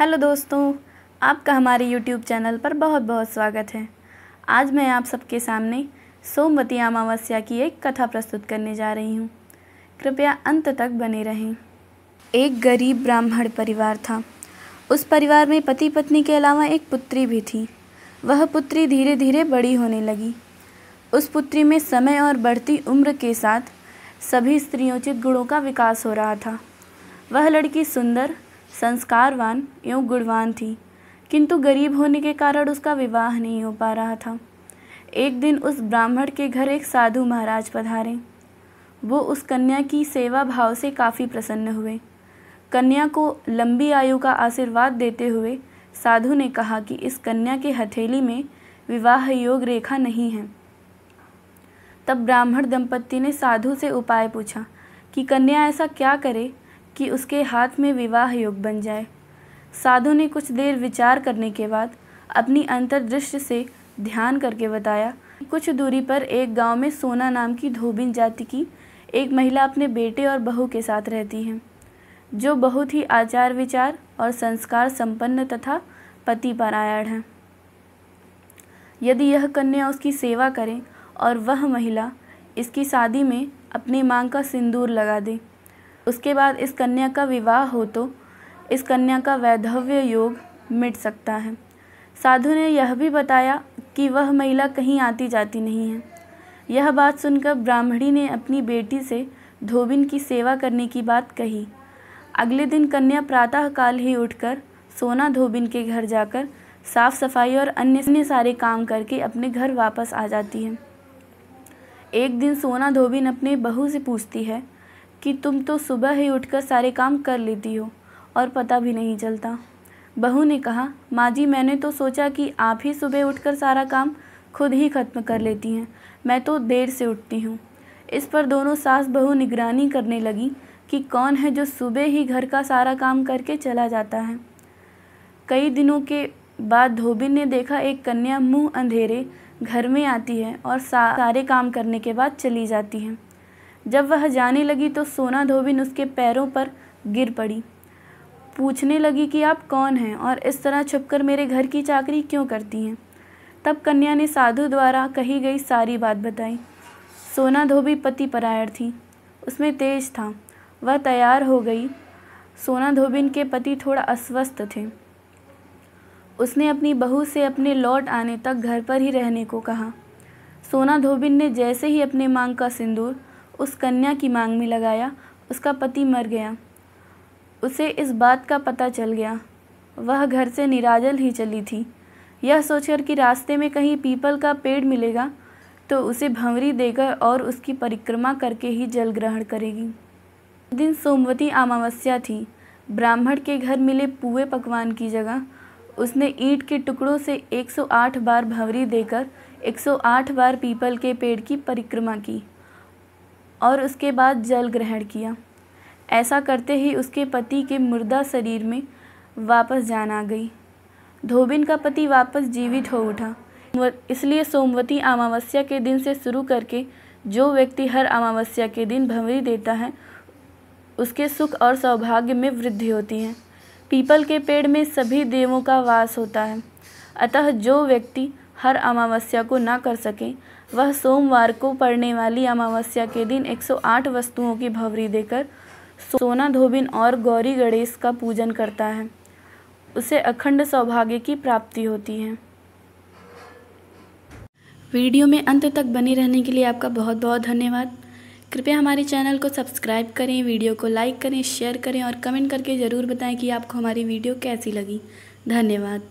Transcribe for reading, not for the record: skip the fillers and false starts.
Hello दोस्तों, आपका हमारे YouTube चैनल पर बहुत बहुत स्वागत है। आज मैं आप सबके सामने सोमवती अमावस्या की एक कथा प्रस्तुत करने जा रही हूँ। कृपया अंत तक बने रहें। एक गरीब ब्राह्मण परिवार था। उस परिवार में पति पत्नी के अलावा एक पुत्री भी थी। वह पुत्री धीरे धीरे बड़ी होने लगी। उस पुत्री में समय और बढ़ती उम्र के साथ सभी स्त्रियोचित गुणों का विकास हो रहा था। वह लड़की सुंदर, संस्कारवान एवं गुणवान थी, किंतु गरीब होने के कारण उसका विवाह नहीं हो पा रहा था। एक दिन उस ब्राह्मण के घर एक साधु महाराज पधारे। वो उस कन्या की सेवा भाव से काफ़ी प्रसन्न हुए। कन्या को लंबी आयु का आशीर्वाद देते हुए साधु ने कहा कि इस कन्या के हथेली में विवाह योग रेखा नहीं है। तब ब्राह्मण दंपत्ति ने साधु से उपाय पूछा कि कन्या ऐसा क्या करे कि उसके हाथ में विवाह योग बन जाए। साधु ने कुछ देर विचार करने के बाद अपनी अंतर्दृष्टि से ध्यान करके बताया, कुछ दूरी पर एक गांव में सोना नाम की धोबिन जाति की एक महिला अपने बेटे और बहू के साथ रहती है, जो बहुत ही आचार विचार और संस्कार संपन्न तथा पतिपरायण है। यदि यह कन्या उसकी सेवा करे और वह महिला इसकी शादी में अपनी मांग का सिंदूर लगा दे, उसके बाद इस कन्या का विवाह हो तो इस कन्या का वैधव्य योग मिट सकता है। साधु ने यह भी बताया कि वह महिला कहीं आती जाती नहीं है। यह बात सुनकर ब्राह्मणी ने अपनी बेटी से धोबिन की सेवा करने की बात कही। अगले दिन कन्या प्रातःकाल ही उठकर सोना धोबिन के घर जाकर साफ सफाई और अन्य सारे काम करके अपने घर वापस आ जाती है। एक दिन सोना धोबिन अपने बहू से पूछती है कि तुम तो सुबह ही उठकर सारे काम कर लेती हो और पता भी नहीं चलता। बहू ने कहा, माँ जी, मैंने तो सोचा कि आप ही सुबह उठकर सारा काम खुद ही खत्म कर लेती हैं। मैं तो देर से उठती हूँ। इस पर दोनों सास बहू निगरानी करने लगी कि कौन है जो सुबह ही घर का सारा काम करके चला जाता है। कई दिनों के बाद धोबिन ने देखा एक कन्या मुँह अंधेरे घर में आती है और सारे काम करने के बाद चली जाती है। जब वह जाने लगी तो सोना धोबिन उसके पैरों पर गिर पड़ी। पूछने लगी कि आप कौन हैं और इस तरह छुपकर मेरे घर की चाकरी क्यों करती हैं। तब कन्या ने साधु द्वारा कही गई सारी बात बताई। सोना धोबी पतिपरायण थी, उसमें तेज था। वह तैयार हो गई। सोना धोबिन के पति थोड़ा अस्वस्थ थे। उसने अपनी बहू से अपने लौट आने तक घर पर ही रहने को कहा। सोना धोबिन ने जैसे ही अपने मांग का सिंदूर उस कन्या की मांग में लगाया, उसका पति मर गया। उसे इस बात का पता चल गया। वह घर से निराजल ही चली थी, यह सोचकर कि रास्ते में कहीं पीपल का पेड़ मिलेगा तो उसे भंवरी देकर और उसकी परिक्रमा करके ही जल ग्रहण करेगी। दिन सोमवती अमावस्या थी। ब्राह्मण के घर मिले पुए पकवान की जगह उसने ईंट के टुकड़ों से 108 बार भंवरी देकर 108 बार पीपल के पेड़ की परिक्रमा की और उसके बाद जल ग्रहण किया। ऐसा करते ही उसके पति के मुर्दा शरीर में वापस जान आ गई। धोबिन का पति वापस जीवित हो उठा। इसलिए सोमवती अमावस्या के दिन से शुरू करके जो व्यक्ति हर अमावस्या के दिन भंवरी देता है, उसके सुख और सौभाग्य में वृद्धि होती है। पीपल के पेड़ में सभी देवों का वास होता है। अतः जो व्यक्ति हर अमावस्या को ना कर सके, वह सोमवार को पड़ने वाली अमावस्या के दिन 108 वस्तुओं की भंवरी देकर सोना धोबिन और गौरी गणेश का पूजन करता है। उसे अखंड सौभाग्य की प्राप्ति होती है। वीडियो में अंत तक बने रहने के लिए आपका बहुत बहुत धन्यवाद। कृपया हमारे चैनल को सब्सक्राइब करें, वीडियो को लाइक करें, शेयर करें और कमेंट करके ज़रूर बताएं कि आपको हमारी वीडियो कैसी लगी। धन्यवाद।